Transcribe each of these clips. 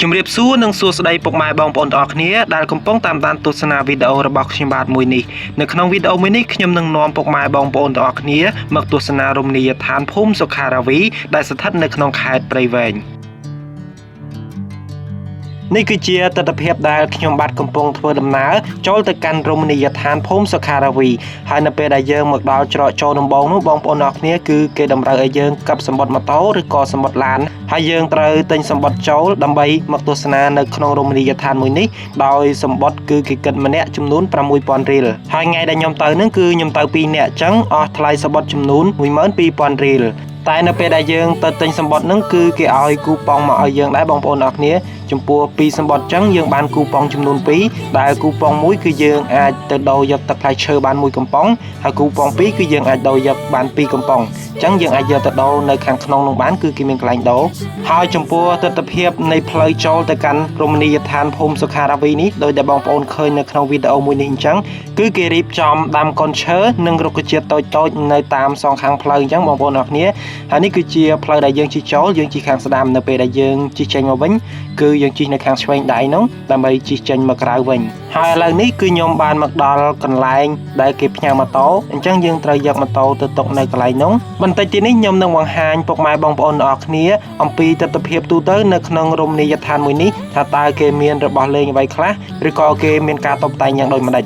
ជំរាបសួរនិងសួស្តីពុកម៉ែបងប្អូនទាំងអស់គ្នាដែលកំពុងតាមដានទស្សនាវីដេអូរបស់ខ្ញុំបាទមួយនេះនៅក្នុងវីដេអូមួយនេះខ្ញុំនឹងនាំពុកម៉ែបងប្អូនទាំងអស់គ្នាមកទស្សនារមណីយដ្ឋានភូមិសុខារាវីដែលស្ថិតនៅក្នុងខេត្តព្រៃវែងនេះគឺជាទស្សនវិជ្ជាដែលខ្ញុំបាទកំពុងធ្វើដំណើរចូលទៅកាន់រមណីយដ្ឋានភូមិសុខារាវីហើយនៅពេលដែលយើងមកដល់ច្រកចូលដំបូងនោះបងប្អូនអរគ្នាគឺគេតម្រូវឲ្យយើងកាប់សម្បត្តិម៉ូតូឬក៏សម្បត្តិឡានហើយយើងត្រូវទិញសម្បត្តិចូលដើម្បីមកទស្សនានៅក្នុងរមណីយដ្ឋានមួយនេះដោយសម្បត្តិគឺគេគិតម្នាក់ចំនួន 6000 រៀលហើយថ្ងៃដែលខ្ញុំទៅនឹងគឺខ្ញុំទៅ2នាក់អញ្ចឹងអស់ថ្លៃសម្បត្តិចំនួន 12000 រៀលតែនៅពេលដែលយើងទៅទិញសម្បត្តិហ្នឹងគឺគេឲ្យគូប៉ុងមកឲ្យយើងដែរបងប្អូនអរគ្នាចំពោះ2សម្បត្តិអញ្ចឹងយើងបានគូប៉ុងចំនួន2ដែលគូប៉ុងមួយគឺយើងអាចទៅដូរយកទឹកផ្លែឈើបាន1កំប៉ុងហើយគូប៉ុង2គឺយើងអាចដូរយកបាន2កំប៉ុងអញ្ចឹងយើងអាចយកទៅដូរនៅខាងក្នុងនោះបានគឺគេមានកន្លែងដូរហើយចំពោះទស្សនវិជ្ជានៃផ្លូវចូលទៅកាន់រមណីយដ្ឋានភូមិសុខារាវីនេះដោយដែលបងប្អូនឃើញនៅក្នុងវីដេអូមួយនេះអញ្ចឹងគឺគេរៀបចំដាំកូនឈើនិងរុក្ខជាតិតូចៗនៅតាមសងខាងផ្លូវអញ្ចឹងបងប្អូនអរគ្នាហើយនេះគឺជាផ្លូវដែលយើងជិះចូលយើងជិះខាងស្ដាំនៅពេលដែលយើងជិះចេញមកវិញគឺយើងជិះនៅខាងឆ្វេងដៃនោះដើម្បីជិះចេញមកក្រៅវិញហើយឥឡូវនេះគឺខ្ញុំបានមកដល់កន្លែងដែលគេផ្ញើម៉ូតូអញ្ចឹងយើងត្រូវយកម៉ូតូទៅទុកនៅកន្លែងនោះបន្តិចទៀតនេះខ្ញុំនឹងបង្ហាញពុកម៉ែបងប្អូនទាំងអស់គ្នាអំពីទស្សនវិជ្ជាទូទៅនៅក្នុងរមណីយដ្ឋានមួយនេះថាតើគេមានរបស់លេងអ្វីខ្លះឬក៏គេមានការតុបតែងយ៉ាងដូចម្ដេច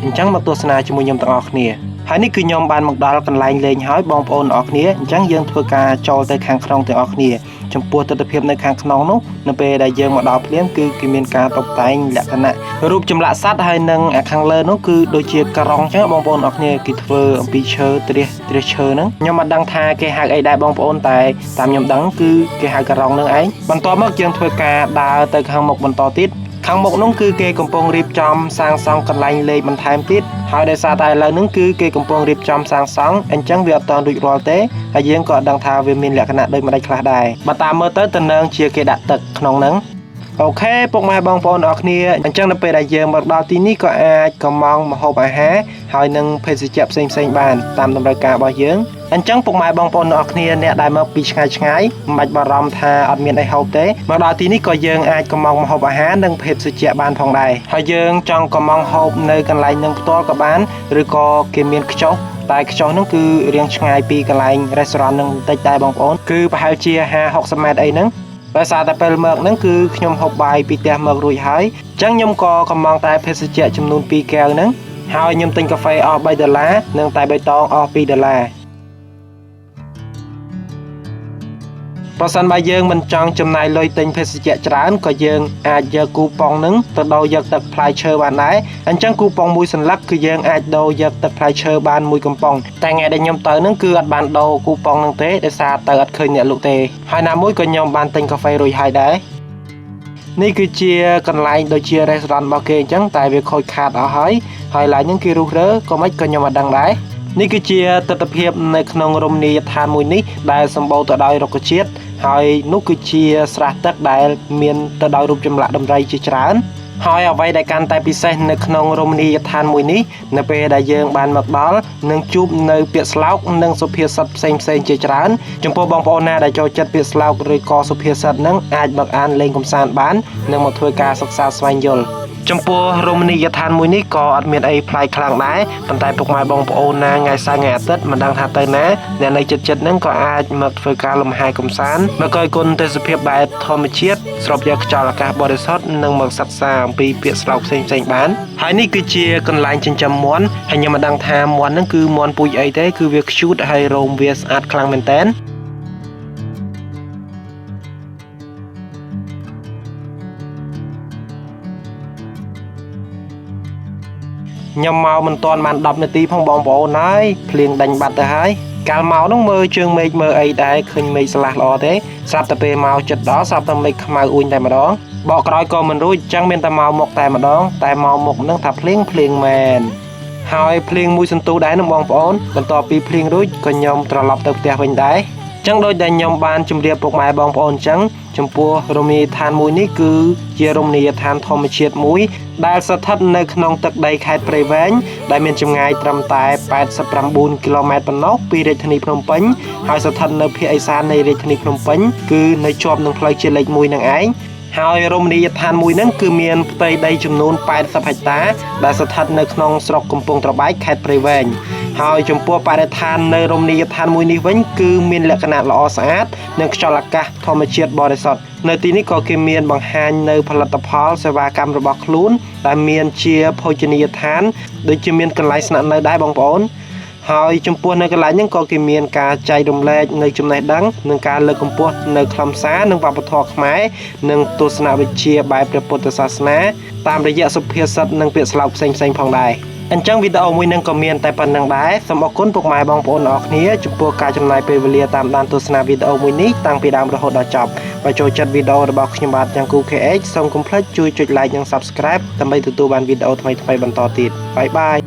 អញ្ចឹងមកទស្សនាជាមួយខ្ញុំទាំងអស់គ្នាហើយនេះគឺខ្ញុំបានមកដល់កន្លែងលេងហើយបងប្អូនទាំងអស់គ្នាអញ្ចឹងយើងធ្វើការចូលទៅខាងក្នុងទាំងអស់គ្នាចំពោះទស្សនវិជ្ជានៅខាងក្នុងនោះនៅពេលដែលយើងមកដល់ភ្លាមគឺគេមានការតុបតែងលក្ខណៈរូបចម្លាក់សត្វហើយនឹងខាងលើនោះគឺដូចជាក្រុងអញ្ចឹងបងប្អូនទាំងអស់គ្នាគេធ្វើអំពីឈើត្រាសឈើហ្នឹងខ្ញុំមិនដឹងថាគេហៅអីដែរបងប្អូនតែតាមខ្ញុំដឹងគឺគេហៅក្រុងហ្នឹងឯងបន្ទាប់មកយើងធ្វើការដើរទៅខាងមុខបន្តទៀតខាងមុខនោះគឺគេកំពុងរៀបចំសាងសង់កន្លែងលេងបន្ថែមទៀតហើយដោយសារតែឥឡូវនេះគឺគេកំពុងរៀបចំសាងសង់អញ្ចឹងវាអត់ទាន់រួចរាល់ទេហើយយើងក៏អត់ដឹងថាវាមានលក្ខណៈដូចម្ដេចខ្លះដែរបើតាមមើលទៅតំណែងជាគេដាក់ទឹកក្នុងហ្នឹងអូខេពុកម៉ែបងប្អូនអរគ្នាអញ្ចឹងនៅពេលដែលយើងមកដល់ទីនេះក៏អាចកំងម្ហូបអាហារហើយនឹងភេសជ្ជៈផ្សេងៗបានតាមតម្រូវការរបស់យើងអញ្ចឹងពុកម៉ែបងប្អូនអរគ្នាអ្នកដែលមកពីឆ្ងាយមិនបាច់បារម្ភថាអត់មានអីហូបទេមកដល់ទីនេះក៏យើងអាចកំងម្ហូបអាហារនិងភេសជ្ជៈបានផងដែរហើយយើងចង់កំងហូបនៅកន្លែងនឹងផ្ទាល់ក៏បានឬក៏គេមានខ្ចោសតែខ្ចោសហ្នឹងគឺរៀងឆ្ងាយពីកន្លែង restaurant ហ្នឹងបន្តិចដែរបងប្អូនគឺប្រហែលជា 50-60 ម៉ែត្រអីហ្នឹងដោយសារតែពេលមកហ្នឹងគឺខ្ញុំហូបបាយពីផ្ទះមករួចហើយអញ្ចឹងខ្ញុំក៏កំងតែភេសជ្ជៈចំនួន2កែវហ្នឹងហើយខ្ញុំទិញកាហ្វេអស់$3និងតែបៃតងអស់$2ប្រសិនបើយើងមិនចង់ចំណាយលុយទិញភេសជ្ជៈច្រើនក៏យើងអាចយកគូប៉ុងហ្នឹងទៅដូរយកទឹកផ្លែឈើបានដែរអញ្ចឹងគូប៉ុងមួយសន្លឹកគឺយើងអាចដូរយកទឹកផ្លែឈើបាន1កំប៉ុងតែថ្ងៃដែលខ្ញុំទៅហ្នឹងគឺអត់បានដូរគូប៉ុងហ្នឹងទេដោយសារទៅអត់ឃើញអ្នកលក់ទេហើយណាមួយក៏ខ្ញុំបានទិញកាហ្វេរួចហើយដែរនេះគឺជាកន្លែងដូចជា restaurant របស់គេអញ្ចឹងតែវាខូចខាតអស់ហើយឡើងហ្នឹងគេរុះរើក៏មិនក៏ខ្ញុំអត់ដឹងដែរនេះគឺជាទស្សនវិជ្ជានៅក្នុងរមណីយដ្ឋានមួយនេះដែលសម្បូរទៅដោយរុក្ខជាតិហើយនោះគឺជាស្រះទឹកដែលមានទៅដោយរូបចម្លាក់ដំរីជាច្រើនហើយអ្វីដែលកាន់តែពិសេសនៅក្នុងរមណីយដ្ឋានមួយនេះនៅពេលដែលយើងបានមកដល់នឹងជួបនៅពាក្យស្លោកនិងសុភាសិតផ្សេងជាច្រើនចំពោះបងប្អូនណាដែលចូលចិត្តពាក្យស្លោកឬក៏សុភាសិតហ្នឹងអាចមកអានលេងកម្សាន្តបាននិងមកធ្វើការសិក្សាស្វែងយល់ចំពោះរមណីយដ្ឋានមួយនេះក៏អត់មានអីប្លែកខ្លាំងដែរប៉ុន្តែពុកម៉ែបងប្អូនណាថ្ងៃសៅរ៍ថ្ងៃអាទិត្យមិនដឹងថាទៅណាអ្នកនៅចិត្តហ្នឹងក៏អាចមកធ្វើការលំហែកម្សាន្តមកគយគុណទេសភាពបែបធម្មជាតិស្រូបយកខ្យល់អាកាសបរិសុទ្ធនិងមកសិក្សាអំពីពាក្យស្លោកផ្សេងបានហើយនេះគឺជាកន្លែងចិញ្ចឹមមាន់ហើយខ្ញុំមិនដឹងថាមាន់ហ្នឹងគឺមាន់ពូជអីទេគឺវាខ្ជូតហើយរោមវាស្អាតខ្លាំងមែនតើខ្ញុំមកមិនទាន់បាន10នាទីផងបងប្អូនហើយភ្លៀងដាច់បាត់ទៅហើយកាលមកនោះមើលជើងមេឃមើលអីដែរឃើញមេឃស្លាស់ល្អទេស្រាប់តែពេលមកចិត្តដល់ស្រាប់តែមេឃខ្មៅអ៊ូញតែម្ដងបកក្រោយក៏មិនរួចចឹងមានតែមកមុខតែម្ដងតែមកមុខនឹងថាភ្លៀងមែនហើយភ្លៀងមួយសន្ទុះដែរនោះបងប្អូនបន្ទាប់ពីភ្លៀងរួចក៏ខ្ញុំត្រឡប់ទៅផ្ទះវិញដែរចឹងដូចដែលខ្ញុំបានជម្រាបពុកម៉ែបងប្អូនចឹងចំពោះរមណីយដ្ឋានមួយនេះគឺជារមណីយដ្ឋានធម្មជាតិមួយដែលស្ថិតនៅក្នុងទឹកដីខេត្តព្រៃវែងដែលមានចម្ងាយត្រឹមតែ89គីឡូម៉ែត្រប៉ុណ្ណោះពីរាជធានីភ្នំពេញហើយស្ថិតនៅភាគឦសាននៃរាជធានីភ្នំពេញគឺនៅជាប់នឹងផ្លូវជាតិលេខ1នឹងឯង ហើយរមណីយដ្ឋានមួយហ្នឹងគឺមានផ្ទៃដីចំនួន80ហិកតាដែលស្ថិតនៅក្នុងស្រុកកំពង់ត្របែកខេត្តព្រៃវែងហើយចំពោះបរិស្ថាននៅរមណីយដ្ឋានមួយនេះវិញគឺមានលក្ខណៈល្អស្អាតនិងខ្យល់អាកាសធម្មជាតិបរិសុទ្ធនៅទីនេះក៏គេមានបង្ហាញនៅផលិតផលសេវាកម្មរបស់ខ្លួនដែលមានជាភោជនីយដ្ឋានដូចជាមានកន្លែងស្នាក់នៅដែរបងប្អូនហើយចំពោះនៅកន្លែងហ្នឹងក៏គេមានការចែករំលែកនៅចំណេះដឹងនិងការលើកកម្ពស់នៅខ្លឹមសារនិងវប្បធម៌ខ្មែរនិងទស្សនវិជ្ជាបែបព្រះពុទ្ធសាសនាតាមរយៈសុភាសិតនិងពាក្យស្លោកផ្សេងៗផងដែរអញ្ចឹងវីដេអូមួយនឹងក៏មានតែប៉ុណ្្នឹងដែរសូមអរគុណពុកម៉ែបងប្អូនអរគ្នាចំពោះការចំណាយពេលវេលាតាមដានទស្សនាវីដេអូមួយនេះតាំងពីដើមរហូតដល់ចប់បើចូលចិត្តវីដេអូរបស់ខ្ញុំបាទយ៉ាងគូ KH សូមកុំភ្លេចជួយចុច like និង Subscribe ដើម្បីទទួលបានវីដេអូថ្មីៗបន្តទៀតបាយបាយ